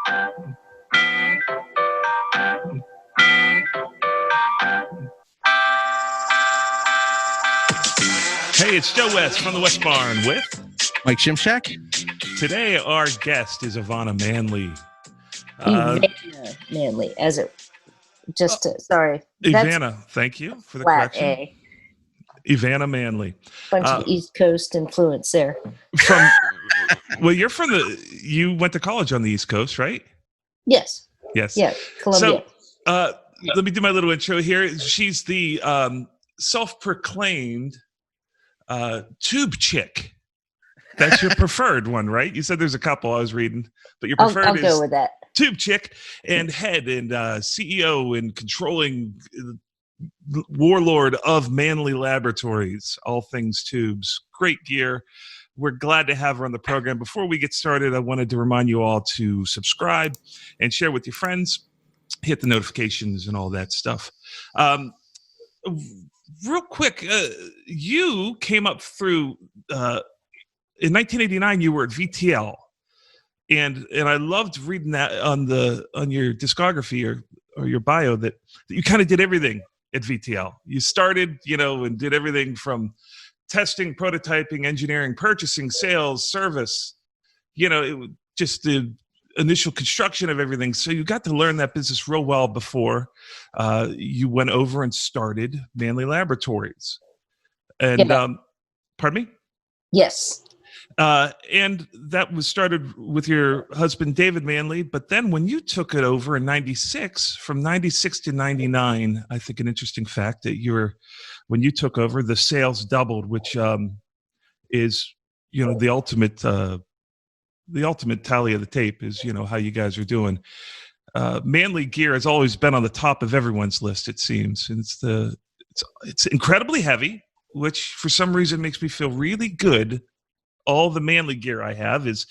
Hey, it's Joe West from the West Barn with Mike Shimshack. Today, our guest is EveAnna Manley. EveAnna Manley, as it sorry. EveAnna, thank you for the correction. A. EveAnna Manley. Bunch of East Coast influence there. Well, you went to college on the East Coast, right? Yes. Yes. Yeah, Columbia. So, let me do my little intro here. She's the self-proclaimed tube chick. That's your preferred one, right? You said there's a couple I was reading, but your preferred I'll is go with that. tube chick and head and CEO and controlling warlord of Manley Laboratories, all things tubes. Great gear. We're glad to have her on the program. Before we get started, I wanted to remind you all to subscribe and share with your friends, hit the notifications and all that stuff. Real quick, you came up through in 1989. You were at VTL, and I loved reading that on your discography or your bio that you kind of did everything at VTL. You started, and did everything from testing, prototyping, engineering, purchasing, sales, service. It was just the initial construction of everything. So you got to learn that business real well before you went over and started Manley Laboratories. And pardon me? Yes. And that was started with your husband, David Manley. But then when you took it over in 96, from 96 to 99, I think an interesting fact that when you took over, the sales doubled, which is, the ultimate tally of the tape is, how you guys are doing. Manley Gear has always been on the top of everyone's list, it seems. And it's incredibly heavy, which for some reason makes me feel really good. All the Manley gear I have is,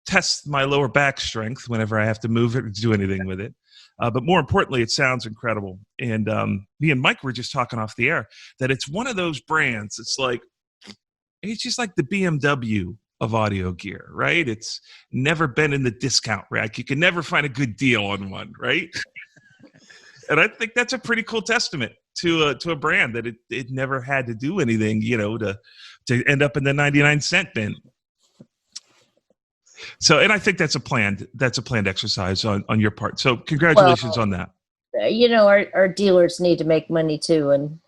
test my lower back strength whenever I have to move it or do anything with it. But more importantly, it sounds incredible. And me and Mike were just talking off the air that it's one of those brands. It's just like the BMW of audio gear, right? It's never been in the discount rack. You can never find a good deal on one, right? And I think that's a pretty cool testament to a brand that it never had to do anything, to end up in the 99-cent bin. So, and I think that's a planned exercise on your part. So congratulations on that. Our dealers need to make money too, and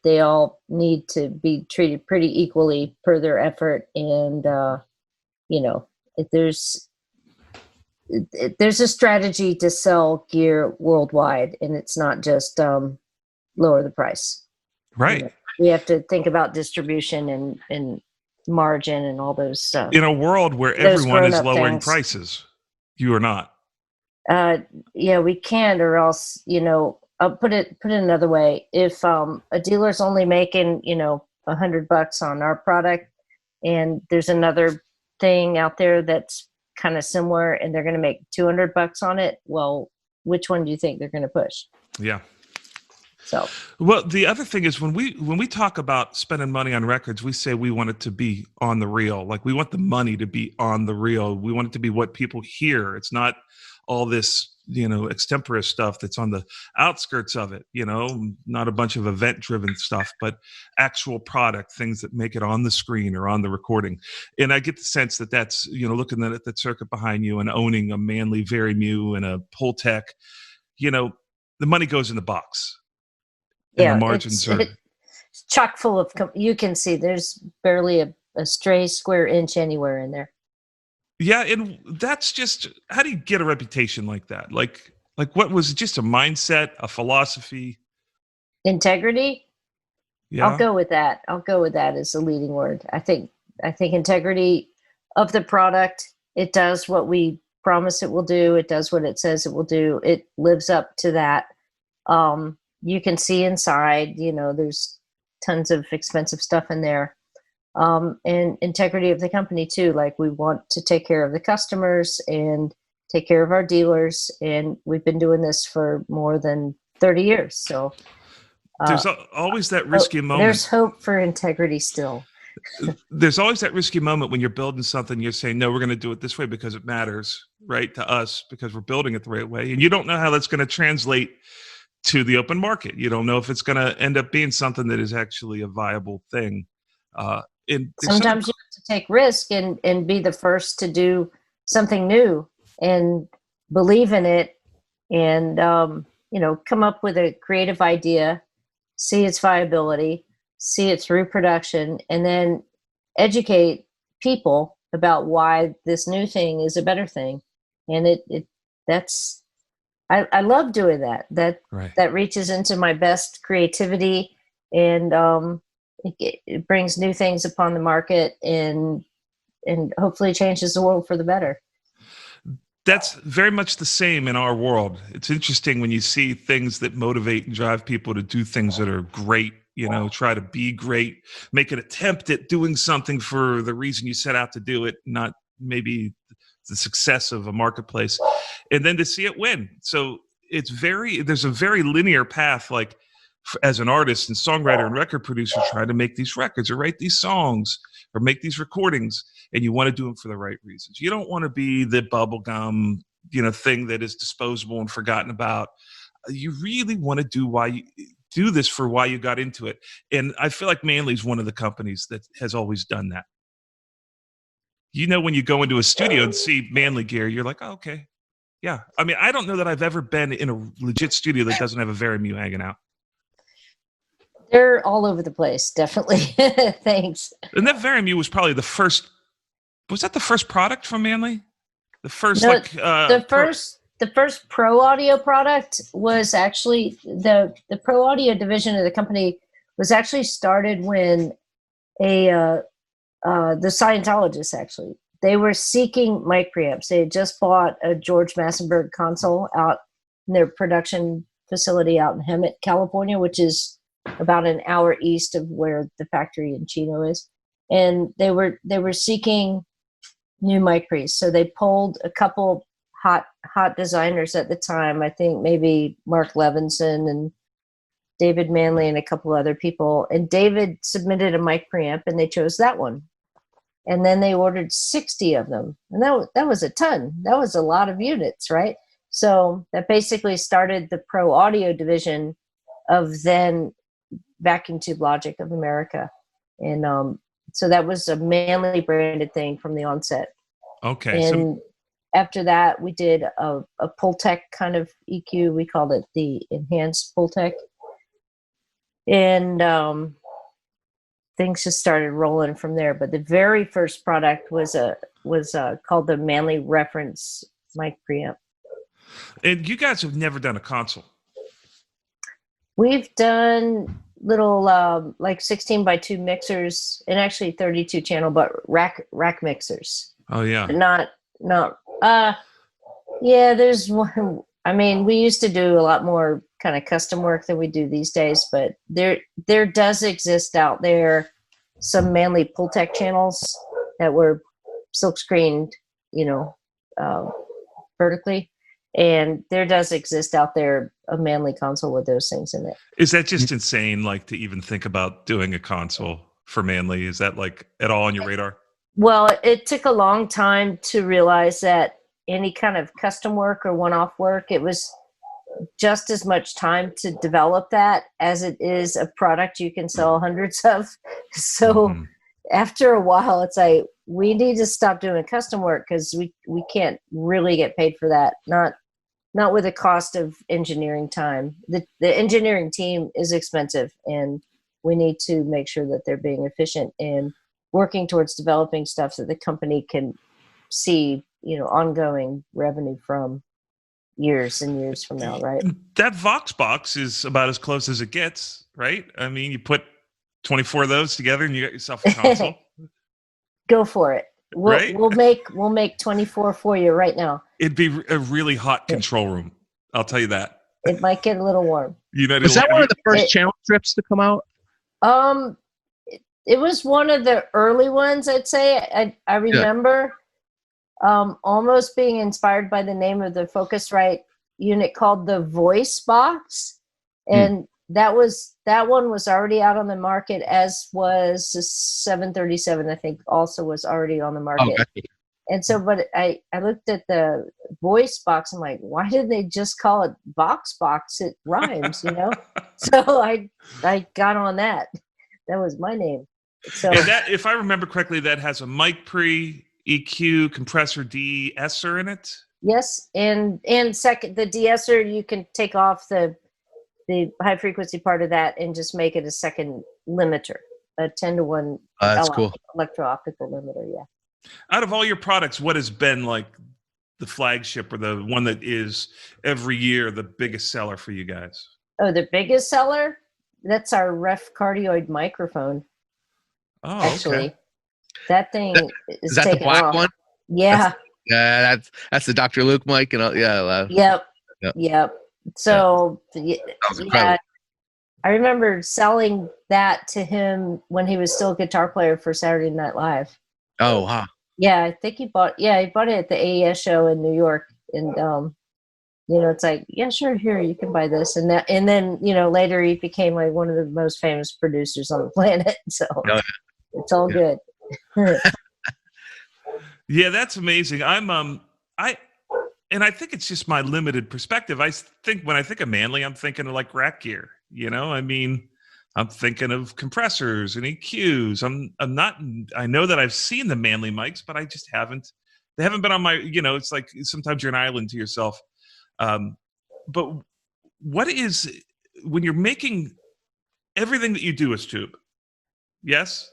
they all need to be treated pretty equally per their effort. And there's a strategy to sell gear worldwide, and it's not just lower the price. Right. We have to think about distribution and margin and all those stuff. In a world where everyone is lowering prices, you are not. We can't, or else, I'll put it another way. If a dealer's only making, $100 on our product, and there's another thing out there that's kind of similar, and they're going to make $200 on it, well, which one do you think they're going to push? Yeah. So, well, the other thing is when we talk about spending money on records, we say we want it to be on the reel. Like, we want the money to be on the reel. We want it to be what people hear. It's not all this, extemporary stuff that's on the outskirts of it, not a bunch of event-driven stuff, but actual product, things that make it on the screen or on the recording. And I get the sense that that's, looking at that circuit behind you and owning a Manley Variable MU and a Pultec, the money goes in the box. And the margins are chock full of. You can see there's barely a stray square inch anywhere in there. Yeah, and that's just, how do you get a reputation like that? Like what was it? Just a mindset, a philosophy, integrity? Yeah, I'll go with that. As a leading word. I think integrity of the product. It does what we promise it will do. It does what it says it will do. It lives up to that. You can see inside, there's tons of expensive stuff in there. And integrity of the company too. Like, we want to take care of the customers and take care of our dealers. And we've been doing this for more than 30 years. So there's always that risky moment. There's hope for integrity still. There's always that risky moment when you're building something, you're saying, no, we're going to do it this way because it matters, right, to us, because we're building it the right way. And you don't know how that's going to translate to the open market. You don't know if it's going to end up being something that is actually a viable thing. And sometimes you have to take risk and be the first to do something new and believe in it, and come up with a creative idea, see its viability, see it through production, and then educate people about why this new thing is a better thing. And I love doing that. That reaches into my best creativity, and it brings new things upon the market, and hopefully changes the world for the better. That's very much the same in our world. It's interesting when you see things that motivate and drive people to do things that are great, try to be great, make an attempt at doing something for the reason you set out to do it, not maybe the success of a marketplace, and then to see it win. So there's a very linear path, like as an artist and songwriter and record producer trying to make these records or write these songs or make these recordings, and you want to do them for the right reasons. You don't want to be the bubblegum, thing that is disposable and forgotten about. You really want to do why you got into it. And I feel like Manley's one of the companies that has always done that. When you go into a studio and see Manley Gear, you're like, oh, okay. Yeah. I mean, I don't know that I've ever been in a legit studio that doesn't have a Variable MU hanging out. They're all over the place, definitely. Thanks. And that Variable MU was probably the first. Was that the first product from Manley? The first, the first pro audio product was actually the pro audio division of the company was actually started when the Scientologists, actually, they were seeking mic preamps. They had just bought a George Massenburg console out in their production facility out in Hemet, California, which is about an hour east of where the factory in Chino is. And they were seeking new mic pre's. So they pulled a couple hot designers at the time. I think maybe Mark Levinson and David Manley and a couple other people. And David submitted a mic preamp, and they chose that one. And then they ordered 60 of them. And that was a ton. That was a lot of units, right? So that basically started the pro audio division of then Vacuum Tube Logic of America. And so that was a Manley branded thing from the onset. Okay. And after that, we did a Pultec kind of EQ. We called it the Enhanced Pultec. And things just started rolling from there. But the very first product was called the Manley Reference mic preamp. And you guys have never done a console. We've done little like 16x2 mixers, and actually 32 channel, but rack mixers. Oh yeah. But not yeah, there's one. I mean, we used to do a lot more kind of custom work than we do these days, but there does exist out there some Manley Pultec channels that were silk screened, vertically. And there does exist out there a Manley console with those things in it. Is that just insane, like, to even think about doing a console for Manley? Is that, like, at all on your radar? Well, it took a long time to realize that any kind of custom work or one-off work, it was just as much time to develop that as it is a product you can sell hundreds of. So after a while, it's like, we need to stop doing custom work because we can't really get paid for that. Not with the cost of engineering time. The engineering team is expensive, and we need to make sure that they're being efficient and working towards developing stuff that the company can see, ongoing revenue from years and years from now, right? That Vox box is about as close as it gets, right? I mean, you put 24 of those together and you got yourself a console. Go for it. We'll make 24 for you right now. It'd be a really hot control room. I'll tell you that. It might get a little warm. Was that one of the first channel strips to come out? It was one of the early ones, I'd say. I remember almost being inspired by the name of the Focusrite unit called the Voice Box. And that one was already out on the market, as was the 737. I think also was already on the market. Okay. And so, but I looked at the voice box. I'm like, why didn't they just call it box? It rhymes, you know. So I got on that. That was my name. So and that, if I remember correctly, that has a mic pre, EQ, compressor, de-esser in it. yes, and second, the de-esser, you can take off the high frequency part of that and just make it a second limiter, a 10-to-1 That's cool. electro-optical limiter. Yeah. Out of all your products, what has been like the flagship or the one that is every year the biggest seller for you guys? Oh, the biggest seller? That's our ref cardioid microphone. Oh, Actually, okay. that thing is that the taking black off. one? Yeah. That's the Dr. Luke mic and all, Yep. So yeah, I remember selling that to him when he was still a guitar player for Saturday Night Live. Oh wow. Yeah, I think he bought it at the AES show in New York, and it's like, yeah, sure, here you can buy this, and then later he became like one of the most famous producers on the planet. So it's all good. Yeah, that's amazing. I think it's just my limited perspective. I think when I think of Manley, I'm thinking of like rack gear. I mean, I'm thinking of compressors and EQs. I'm not. I know that I've seen the Manley mics, but I just haven't. They haven't been on my. It's like sometimes you're an island to yourself. But what is when you're making everything that you do is tube? Yes.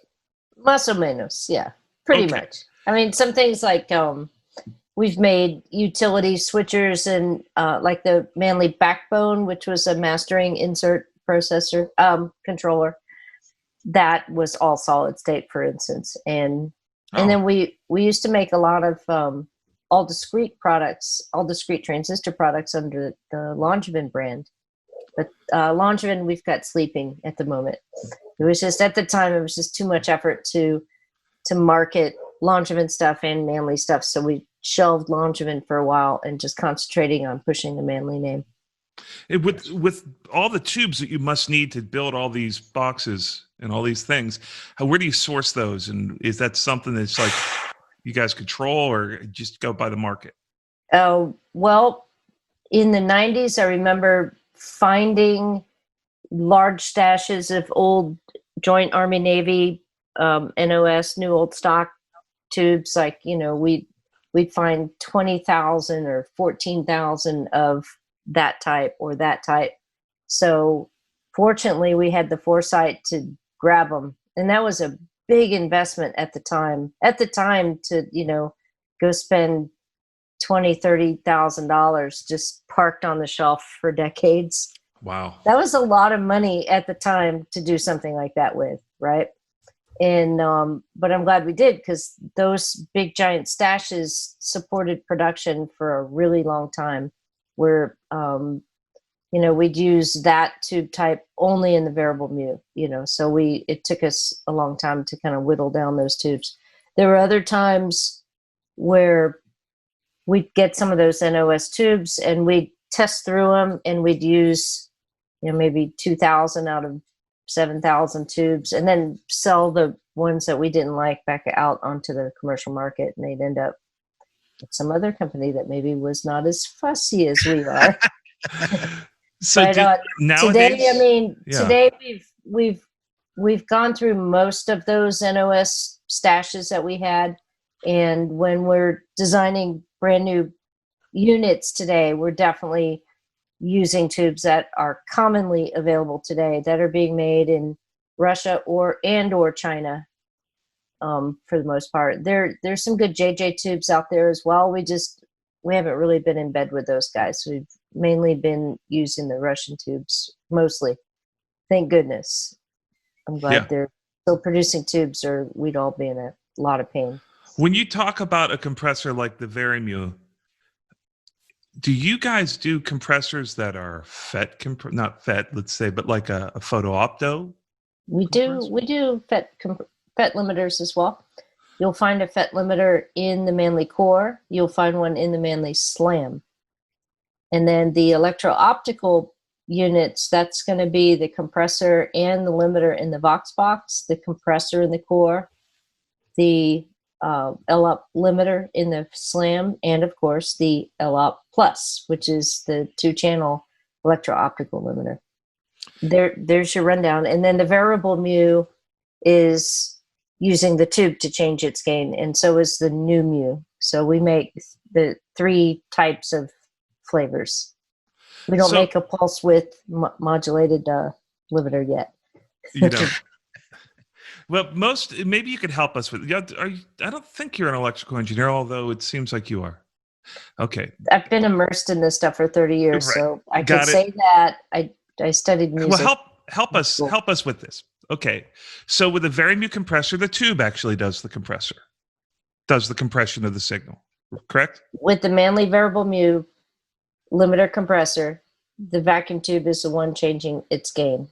Más o menos, yeah, pretty much. I mean, some things like we've made utility switchers and like the Manley Backbone, which was a mastering insert processor controller. That was all solid state, for instance, and then we used to make a lot of all discrete transistor products under the Longevin brand. But Longevin, we've got sleeping at the moment. It was just at the time, it was just too much effort to market Longevin stuff and Manley stuff, so we shelved Longevin for a while and just concentrating on pushing the Manley name. With all the tubes that you must need to build all these boxes and all these things, where do you source those? And is that something that's like you guys control or just go by the market? Oh, well, in the 90s, I remember finding large stashes of old Joint Army Navy NOS, new old stock tubes. Like, we'd find 20,000 or 14,000 of that type or that type. So fortunately, we had the foresight to grab them. And that was a big investment at the time. To, go spend $20,000-$30,000 just parked on the shelf for decades. Wow. That was a lot of money at the time to do something like that with, right? And but I'm glad we did, because those big giant stashes supported production for a really long time, where we'd use that tube type only in the variable mu, so it took us a long time to kind of whittle down those tubes. There were other times where we'd get some of those NOS tubes and we'd test through them, and we'd use maybe 2,000 out of 7,000 tubes, and then sell the ones that we didn't like back out onto the commercial market, and they'd end up with some other company that maybe was not as fussy as we are. So but, nowadays, today we've gone through most of those NOS stashes that we had, and when we're designing brand new units today, we're definitely using tubes that are commonly available today, that are being made in Russia or China. For the most part, there's some good JJ tubes out there as well. We haven't really been in bed with those guys. We've mainly been using the Russian tubes mostly. Thank goodness. I'm glad they're still producing tubes, or we'd all be in a lot of pain. When you talk about a compressor like the Variable, do you guys do compressors that are not FET, let's say, but like a photo opto? We do FET limiters as well. You'll find a FET limiter in the Manley Core. You'll find one in the Manley Slam. And then the electro-optical units, that's going to be the compressor and the limiter in the Vox box, the compressor in the core, the L-up limiter in the SLAM, and of course the L-up plus, which is the 2-channel electro-optical limiter. There's your rundown. And then the variable mu is using the tube to change its gain, and so is the new mu. So we make the 3 types of flavors. We don't make a pulse width modulated limiter yet. You know. Well, maybe you could help us with. I don't think you're an electrical engineer, although it seems like you are. Okay. I've been immersed in this stuff for 30 years, Right. so I could say that. I studied music. Well, help us with this. Okay. So with a VariMu compressor, the tube actually does the compression of the signal, correct? With the Manley Variable MU limiter compressor, the vacuum tube is the one changing its gain.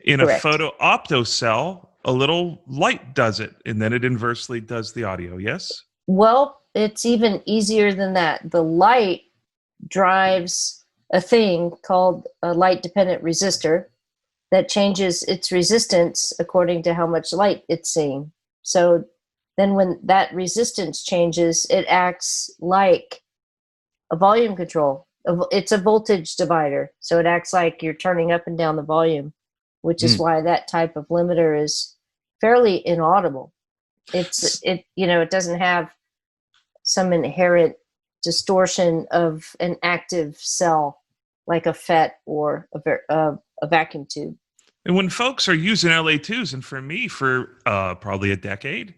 In Correct. a photo opto cell, a little light does it, and then it inversely does the audio, yes? Well, it's even easier than that. The light drives a thing called a light-dependent resistor that changes its resistance according to how much light it's seeing. So then when that resistance changes, it acts like a volume control. It's a voltage divider. So it acts like you're turning up and down the volume, which is why that type of limiter is fairly inaudible. It doesn't have some inherent distortion of an active cell like a FET or a vacuum tube. And when folks are using LA2s, and for me, for probably a decade,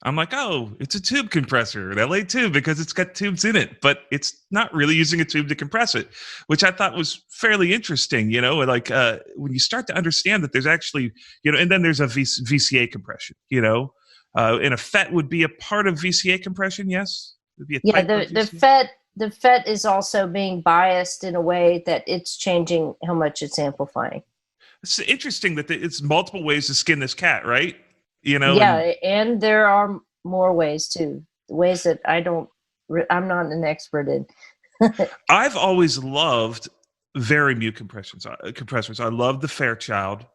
I'm like, oh, it's a tube compressor, an LA2, because it's got tubes in it, but it's not really using a tube to compress it, which I thought was fairly interesting, like when you start to understand that there's actually, and then there's a VCA compression, and a FET would be a part of VCA compression, yes? Would be a type of the FET is also being biased in a way that it's changing how much it's amplifying. It's interesting that it's multiple ways to skin this cat, right? And there are more ways too. Ways that I'm not an expert in. I've always loved VariMu compressors. I love the Fairchild.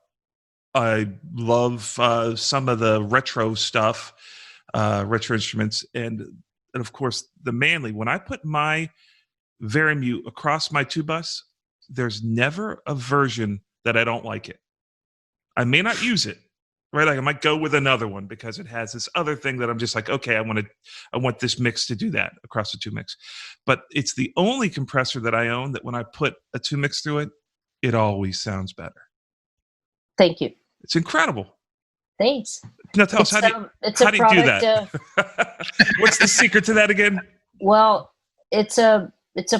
I love some of the retro stuff, retro instruments, and of course the Manley. When I put my VariMu across my tube bus, there's never a version that I don't like it. I may not use it, right? Like I might go with another one because it has this other thing that I'm just like, okay, I want this mix to do that across the tube mix. But it's the only compressor that I own that when I put a tube mix through it, it always sounds better. Thank you. It's incredible. Thanks. Now tell us, how do you do that? What's the secret to that again? Well, it's a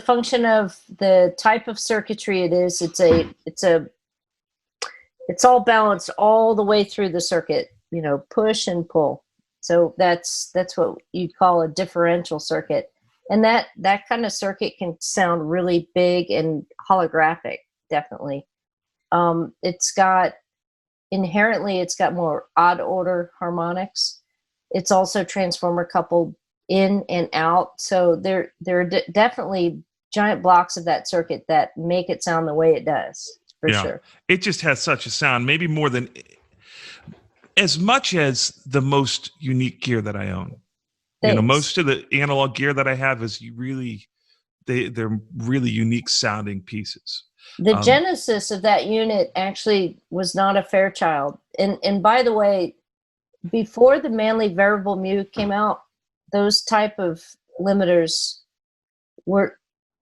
function of the type of circuitry it is. It's all balanced all the way through the circuit, push and pull. So that's what you call a differential circuit. And that kind of circuit can sound really big and holographic, definitely. Inherently, it's got more odd order harmonics. It's also transformer coupled in and out. So there are definitely giant blocks of that circuit that make it sound the way it does, for sure. It just has such a sound, maybe more than as much as the most unique gear that I own. Thanks. Most of the analog gear that I have is they're really unique sounding pieces. The genesis of that unit actually was not a Fairchild. And by the way, before the Manley Variable MU came out, those type of limiters were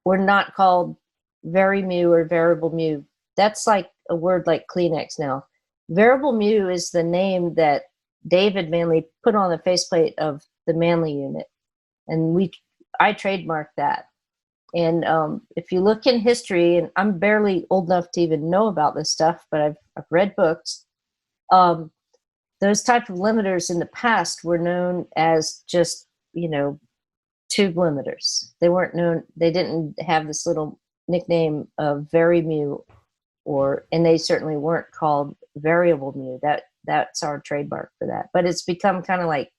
not called VariMu or Variable MU. That's like a word like Kleenex now. Variable MU is the name that David Manley put on the faceplate of the Manley unit. And I trademarked that. And if you look in history, and I'm barely old enough to even know about this stuff, but I've read books. Those type of limiters in the past were known as just, tube limiters. They didn't have this little nickname of VariMu, and they certainly weren't called Variable MU. That's our trademark for that. But it's become kind of like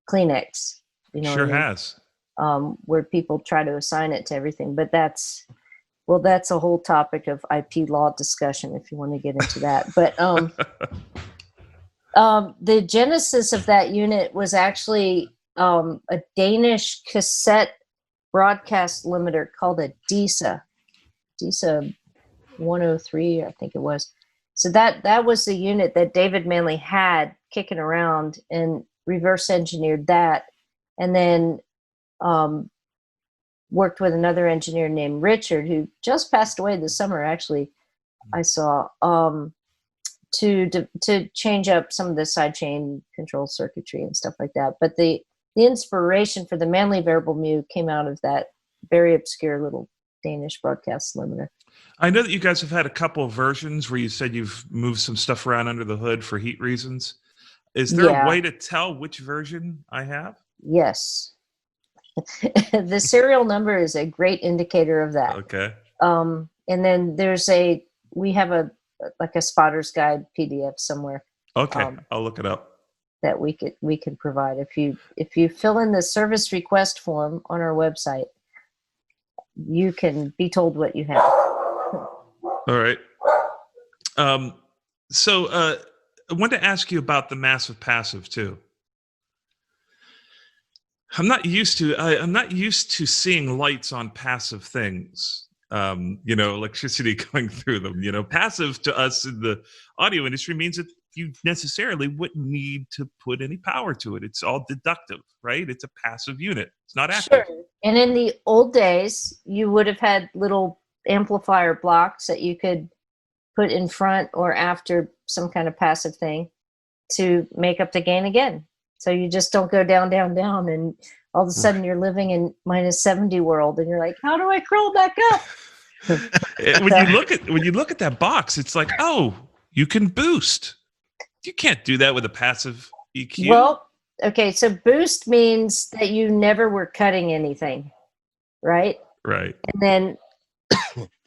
Kleenex. Sure has. Where people try to assign it to everything, but that's Well, that's a whole topic of IP law discussion if you want to get into that. But the genesis of that unit was actually a Danish cassette broadcast limiter called a DISA 103, I think it was. So that was the unit that David Manley had kicking around, and reverse engineered that, and then worked with another engineer named Richard, who just passed away this summer, actually, I saw, to change up some of the sidechain control circuitry and stuff like that. But the inspiration for the Manley Variable MU came out of that very obscure little Danish broadcast limiter. I know that you guys have had a couple of versions where you said you've moved some stuff around under the hood for heat reasons. Is there a way to tell which version I have? Yes. The serial number is a great indicator of that. Okay. And then we have a spotter's guide PDF somewhere. Okay, I'll look it up. That we can provide if you fill in the service request form on our website, you can be told what you have. All right. So I wanted to ask you about the massive passive too. I'm not used to seeing lights on passive things. Electricity going through them. Passive to us in the audio industry means that you necessarily wouldn't need to put any power to it. It's all deductive, right? It's a passive unit. It's not active. Sure. And in the old days, you would have had little amplifier blocks that you could put in front or after some kind of passive thing to make up the gain again. So you just don't go down, down, down, and all of a sudden you're living in -70 world, and you're like, how do I crawl back up? when you look at that box, it's like, oh, you can boost. You can't do that with a passive EQ. Well, okay, so boost means that you never were cutting anything, right? Right. And then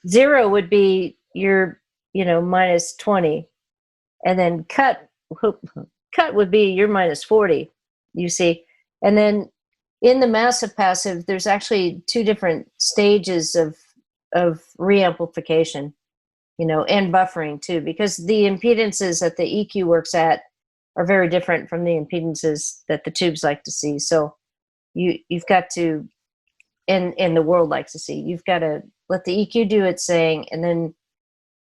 0 would be your, -20, and then cut would be your -40, you see. And then in the massive passive, there's actually 2 different stages of reamplification, and buffering too, because the impedances that the EQ works at are very different from the impedances that the tubes like to see. So you've got to, and the world likes to see, you've got to let the EQ do its thing and then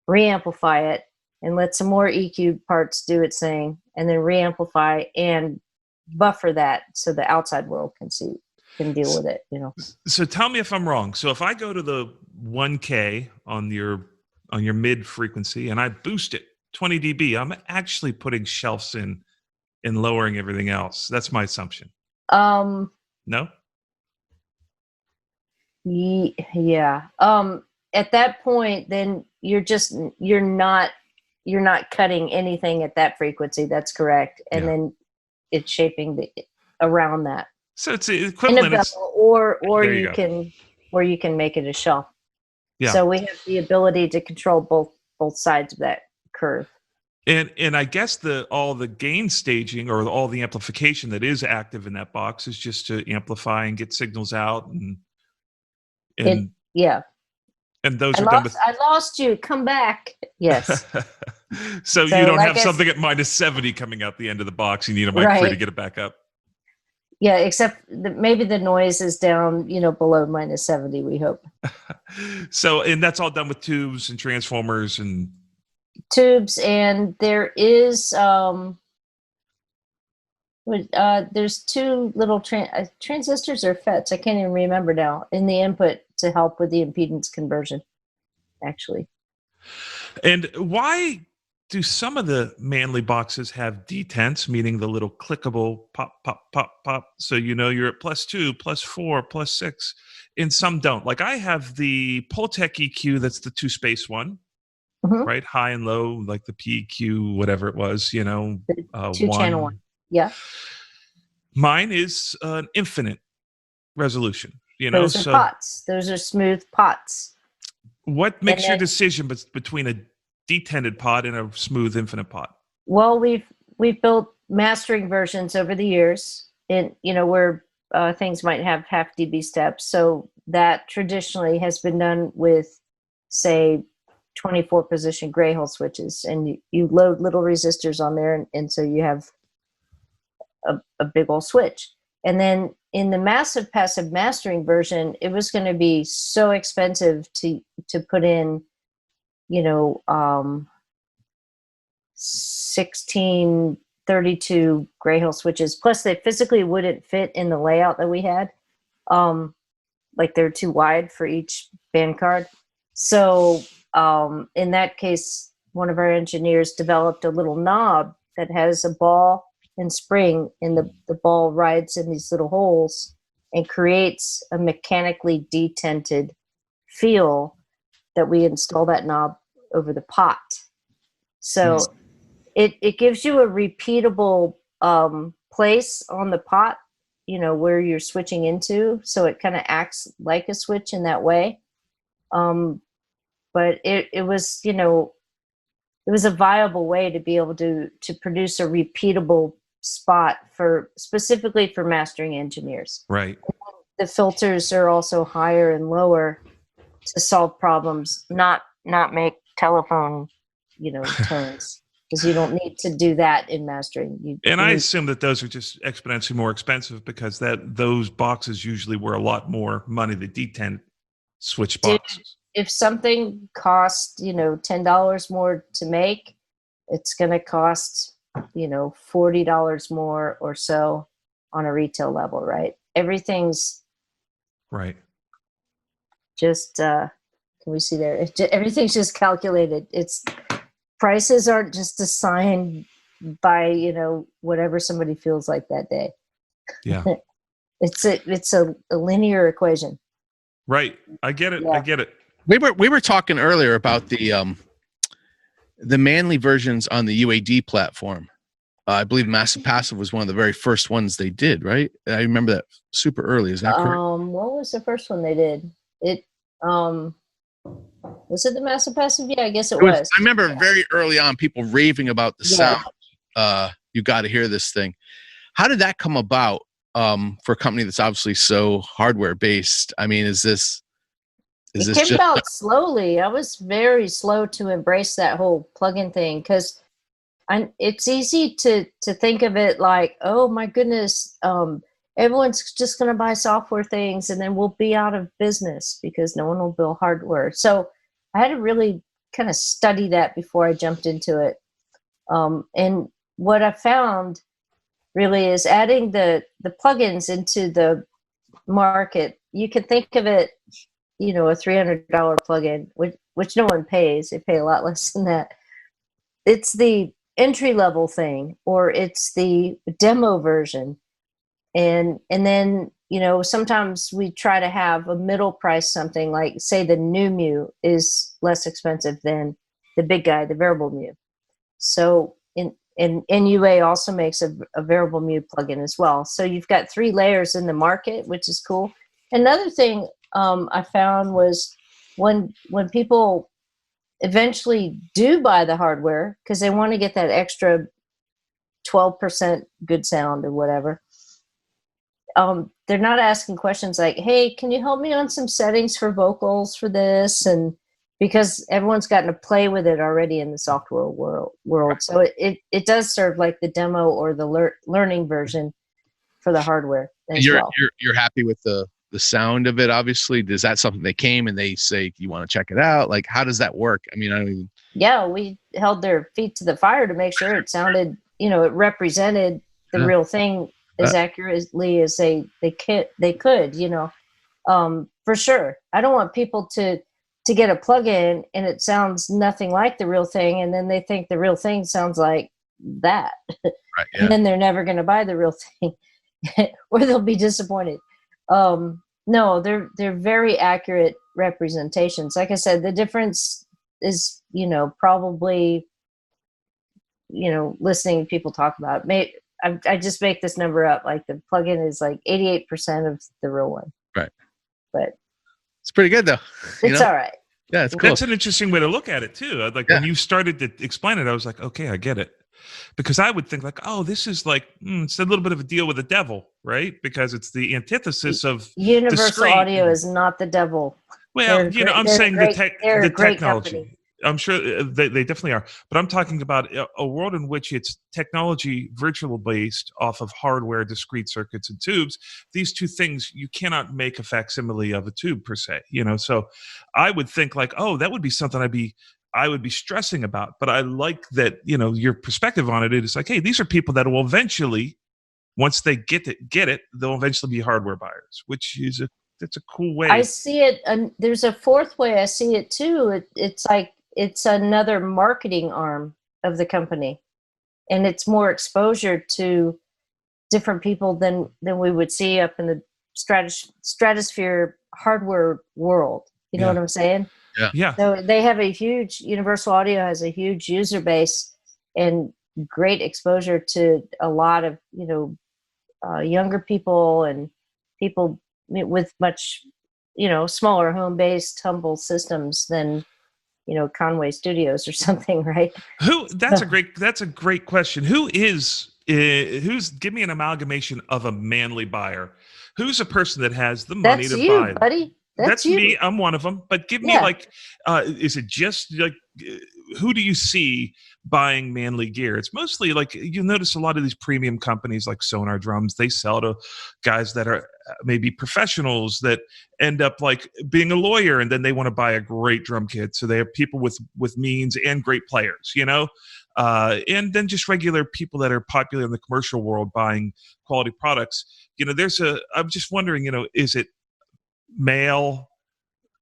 reamplify it, and let some more EQ parts do its thing, and then reamplify and buffer that so the outside world can deal with it. So tell me if I'm wrong. So if I go to the 1K on your mid frequency and I boost it 20 dB, I'm actually putting shelves in and lowering everything else. That's my assumption. No? Yeah. At that point, then you're not cutting anything at that frequency. That's correct. And then it's shaping around that. So it's equivalent. Or you can make it a shelf. Yeah. So we have the ability to control both sides of that curve. And I guess all the gain staging or all the amplification that is active in that box is just to amplify and get signals out and And those are done with. I lost you. Come back. Yes. so you don't have something at -70 coming out the end of the box. You need a mic 3 to get it back up. Yeah, except maybe the noise is down, below -70. We hope. So, and that's all done with tubes and transformers and. Tubes, and there is there's 2 little transistors or FETs, I can't even remember now, in the input to help with the impedance conversion, actually. And why do some of the Manley boxes have detents, meaning the little clickable pop, pop, pop, pop, so you're at +2, +4, +6, and some don't? Like I have the Pultec EQ, that's the 2-space one. Mm-hmm. Right, high and low, like the PEQ, whatever it was, the 2-channel one. Yeah. Mine is an infinite resolution. Those are pots. Those are smooth pots. What makes your decision between a detented pot and a smooth infinite pot? Well, we've built mastering versions over the years, and where things might have half dB steps. So that traditionally has been done with say 24 position gray hole switches, and you load little resistors on there, and so you have a big old switch. And then in the massive passive mastering version, it was going to be so expensive to put in, 16 32 gray hole switches. Plus they physically wouldn't fit in the layout that we had. Like they're too wide for each band card. So in that case, one of our engineers developed a little knob that has a ball and spring, and the ball rides in these little holes and creates a mechanically detented feel that we install that knob over the pot. So it gives you a repeatable place on the pot, where you're switching into. So it kind of acts like a switch in that way. But it was, it was a viable way to be able to produce a repeatable spot specifically for mastering engineers. Right. The filters are also higher and lower to solve problems, not make telephone, tones, because you don't need to do that in mastering. I assume that those are just exponentially more expensive because those boxes usually were a lot more money, the D10 switch boxes. If something costs, $10 more to make, it's going to cost, $40 more or so on a retail level, right? Everything's right. Just, can we see there? Everything's just calculated. Prices aren't just assigned by, whatever somebody feels like that day. Yeah. It's a linear equation. Right. I get it. Yeah. I get it. We were talking earlier about the Manley versions on the UAD platform. I believe Massive Passive was one of the very first ones they did, right? I remember that super early. Is that correct? What was the first one they did? Was it the Massive Passive? Yeah, I guess it was. I remember very early on people raving about the sound. You got to hear this thing. How did that come about for a company that's obviously so hardware based? I mean, it came about slowly. I was very slow to embrace that whole plugin thing because it's easy to think of it like, oh my goodness, everyone's just going to buy software things and then we'll be out of business because no one will build hardware. So I had to really kind of study that before I jumped into it. And what I found really is adding the plugins into the market. You can think of it, a $300 plugin, which no one pays. They pay a lot less than that. It's the entry level thing, or it's the demo version. And then, sometimes we try to have a middle price something like, say, the new MU is less expensive than the big guy, the variable MU. So NUA also makes a variable MU plugin as well. So you've got 3 layers in the market, which is cool. Another thing I found was when people eventually do buy the hardware because they want to get that extra 12% good sound or whatever, they're not asking questions like, hey, can you help me on some settings for vocals for this? And because everyone's gotten to play with it already in the software world. So it does serve like the demo or the learning version for the hardware as well. You're happy with the sound of it, obviously. Is that something they came and they say, you want to check it out? Like, how does that work? I mean, I don't even... Yeah, we held their feet to the fire to make sure it sounded, it represented the real thing as accurately as they could, for sure. I don't want people to get a plugin and it sounds nothing like the real thing, and then they think the real thing sounds like that. Right, yeah. And then they're never going to buy the real thing or they'll be disappointed. No, they're very accurate representations. Like I said, the difference is, probably, listening to people talk about it. I just make this number up. Like the plugin is like 88% of the real one. Right. But it's pretty good though. It's all right. Yeah, it's cool. That's an interesting way to look at it too. Like when you started to explain it, I was like, okay, I get it. Because I would think like, oh, this is like, it's a little bit of a deal with the devil, right? Because it's the antithesis of Universal audio is not the devil. Well, I'm saying they're the a great technology. company. I'm sure they definitely are, but I'm talking about a world in which it's technology virtual based off of hardware, discrete circuits, and tubes. These two things, you cannot make a facsimile of a tube per se. So I would think like, oh, that would be something I would be stressing about. But I like that your perspective on it is like, hey, these are people that will eventually, once they get it, they'll eventually be hardware buyers, which is that's a cool way. I see it, and there's a fourth way I see it too. It's like it's another marketing arm of the company, and it's more exposure to different people than we would see up in the stratosphere hardware world. You know what I'm saying? Yeah. So they have a huge, Universal Audio has a huge user base and great exposure to a lot of younger people and people with much smaller home-based humble systems than Conway Studios or something, right? That's a great question. Who's give me an amalgamation of a Manley buyer? Who's a person that has the money That's to you, buy? buddy. That's you. Me. I'm one of them. But give me is it just like who do you see buying Manley gear? It's mostly like you notice a lot of these premium companies like Sonar Drums. They sell to guys that are maybe professionals that end up like being a lawyer, and then they want to buy a great drum kit. So they have people with means and great players, and then just regular people that are popular in the commercial world buying quality products. I'm just wondering, is it male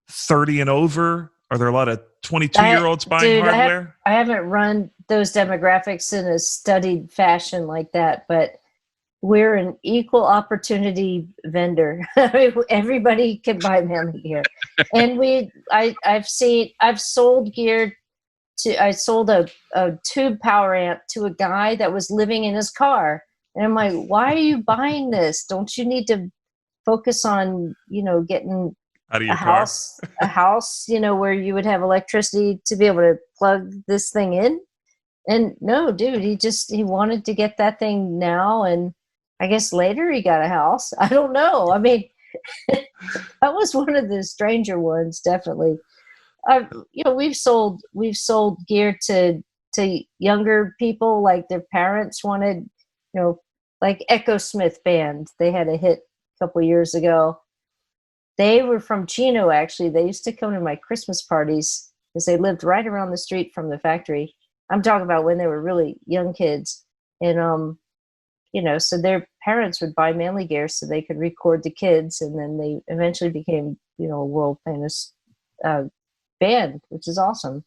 30 and over? Are there a lot of 22-year-olds buying hardware? I haven't run those demographics in a studied fashion like that, but we're an equal opportunity vendor. Everybody can buy Manley gear. And I've sold gear I sold a tube power amp to a guy that was living in his car. And I'm like, why are you buying this? Don't you need to focus on, getting out of your house, where you would have electricity to be able to plug this thing in? And no, dude, he wanted to get that thing now. And I guess later he got a house. I don't know. I mean, that was one of the stranger ones, definitely. We've sold gear to younger people, like their parents wanted, like Echo Smith Band. They had a hit a couple years ago. They were from Chino, actually. They used to come to my Christmas parties because they lived right around the street from the factory. I'm talking about when they were really young kids. And, so their parents would buy Manley gear so they could record the kids. And then they eventually became, a world famous band, which is awesome.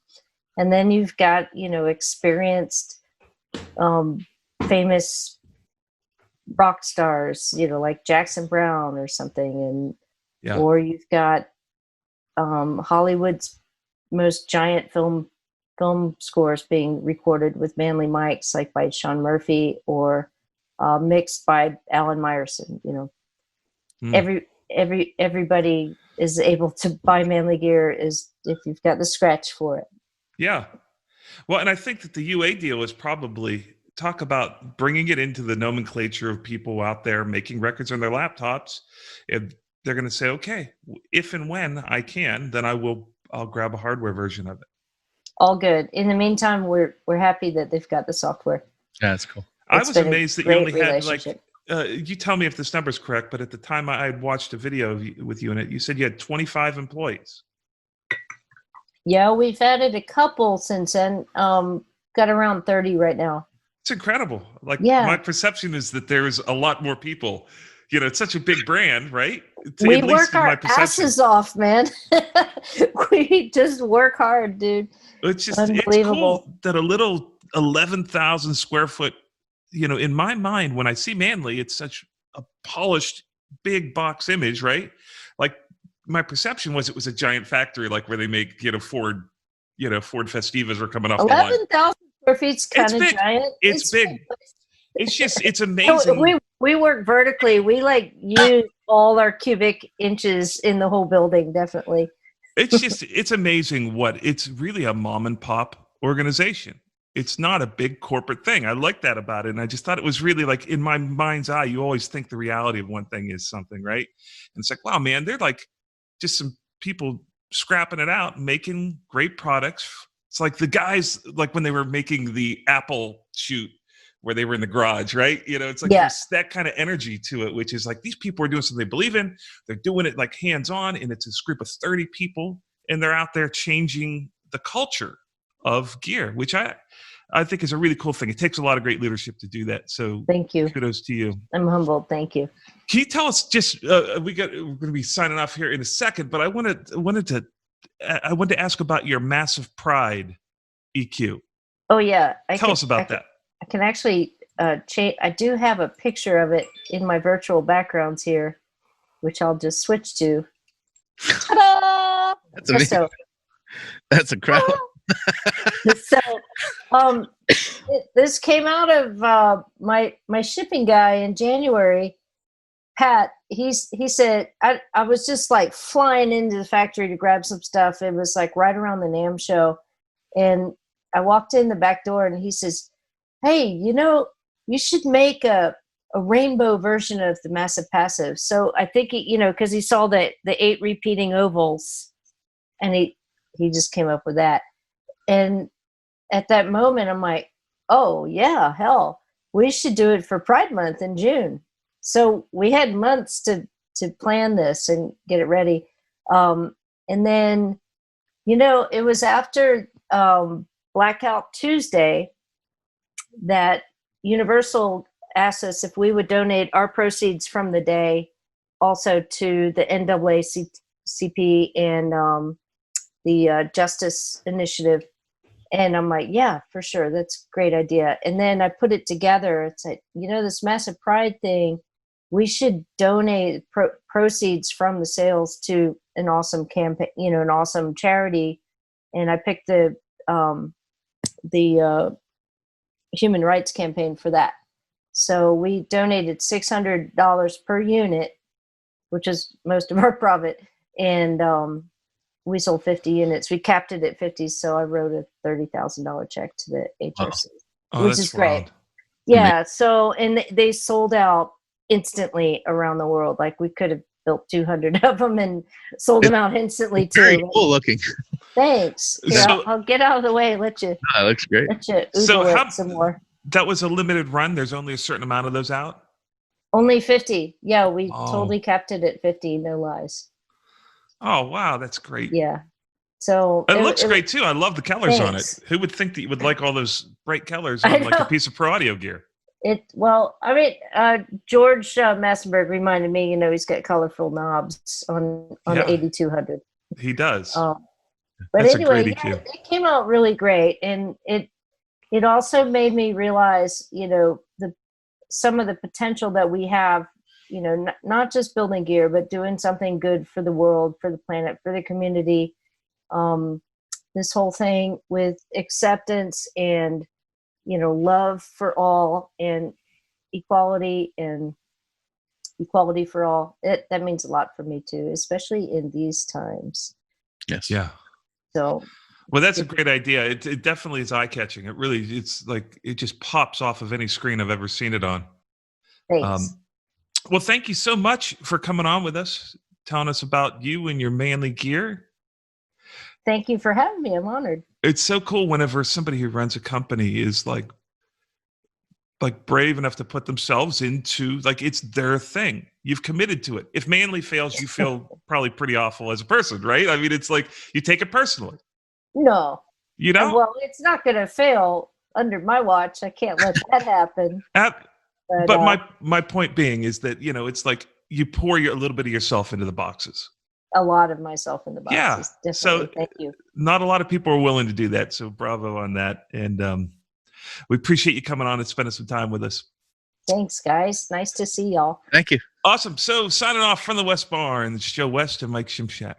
And then you've got, experienced, famous rock stars, like Jackson Browne or something. And, or you've got Hollywood's most giant film scores being recorded with Manley mics, like by Sean Murphy, or mixed by Alan Meyerson. Everybody is able to buy Manley gear if you've got the scratch for it. Yeah. Well, and I think that the UA deal is probably talk about bringing it into the nomenclature of people out there making records on their laptops. If they're going to say, okay, if and when I can, then I'll grab a hardware version of it. All good. In the meantime, we're happy that they've got the software. Yeah, that's cool. I was amazed that you only had you tell me if this number's correct, but at the time I had watched a video with you in it, you said you had 25 employees. Yeah, we've added a couple since then. Got around 30 right now. It's incredible. My perception is that there's a lot more people. It's such a big brand, right? We work our asses off, man. We just work hard, dude. It's cool that a little 11,000 square foot, in my mind, when I see Manley, it's such a polished, big box image, right? Like my perception was it was a giant factory, like where they make, Ford Festivas are coming off 11,000 square feet's kind of giant. It's big. It's just, it's amazing. We work vertically. We use all our cubic inches in the whole building, definitely. It's amazing it's really a mom and pop organization. It's not a big corporate thing. I like that about it. And I just thought it was really like in my mind's eye, you always think the reality of one thing is something, right? And it's like, wow, man, they're like just some people scrapping it out, making great products. It's like the guys, like when they were making the Apple shoot where they were in the garage, right? You know, it's like there's that kind of energy to it, which is like these people are doing something they believe in. They're doing it like hands-on, and it's a group of 30 people, and they're out there changing the culture of gear, which I think is a really cool thing. It takes a lot of great leadership to do that. So thank you. Kudos to you. I'm humbled. Thank you. Can you tell us just, we're going to be signing off here in a second, but I wanted to ask about your Massive Pride EQ. Oh yeah. Tell us about that. I can actually change. I do have a picture of it in my virtual backgrounds here, which I'll just switch to. Ta-da! That's amazing. That's incredible. So, this came out of my shipping guy in January. Pat, he said I was just like flying into the factory to grab some stuff. It was like right around the NAMM show, and I walked in the back door, and he says, "Hey, you should make a rainbow version of the Massive Passive." So I think because he saw the 8 repeating ovals, and he just came up with that. And at that moment, I'm like, oh, yeah, hell, we should do it for Pride Month in June. So we had months to plan this and get it ready. And then, it was after Blackout Tuesday that Universal asked us if we would donate our proceeds from the day also to the NAACP and the Justice Initiative. And I'm like, yeah, for sure. That's a great idea. And then I put it together. It's like, this Massive Pride thing, we should donate proceeds from the sales to an awesome campaign, an awesome charity. And I picked the Human Rights Campaign for that. So we donated $600 per unit, which is most of our profit. And we sold 50 units. We capped it at 50, so I wrote a $30,000 check to the HRC, which is great. Wild. Yeah. So, and they sold out instantly around the world. Like we could have built 200 of them and sold them out instantly too. Very cool looking. Thanks. Here, I'll get out of the way and let you. That looks great. Let you it some more. That was a limited run. There's only a certain amount of those out. Only 50. Yeah, we totally capped it at 50. No lies. Oh, wow. That's great. Yeah. So it looks great too. I love the colors on it. Who would think that you would like all those bright colors on like a piece of pro audio gear? George Massenberg reminded me, he's got colorful knobs on the 8200. He does. But That's anyway, it came out really great. And it also made me realize, some of the potential that we have, not just building gear, but doing something good for the world, for the planet, for the community. This whole thing with acceptance and, love for all and equality for all. That means a lot for me too, especially in these times. Yes. Yeah. So. Well, that's a great idea. It definitely is eye-catching. It's like it just pops off of any screen I've ever seen it on. Thanks. Well, thank you so much for coming on with us, telling us about you and your Manley gear. Thank you for having me. I'm honored. It's so cool whenever somebody who runs a company is like brave enough to put themselves into, like, it's their thing. You've committed to it. If Manley fails, you feel probably pretty awful as a person, right? I mean, it's like you take it personally. No. Well, it's not going to fail under my watch. I can't let that happen. But my point being is that, it's like you pour a little bit of yourself into the boxes. A lot of myself in the boxes. Yeah. Definitely. So thank you. Not a lot of people are willing to do that. So bravo on that. And we appreciate you coming on and spending some time with us. Thanks, guys. Nice to see y'all. Thank you. Awesome. So signing off from the West Barn, it's Joe West and Mike Shimshack.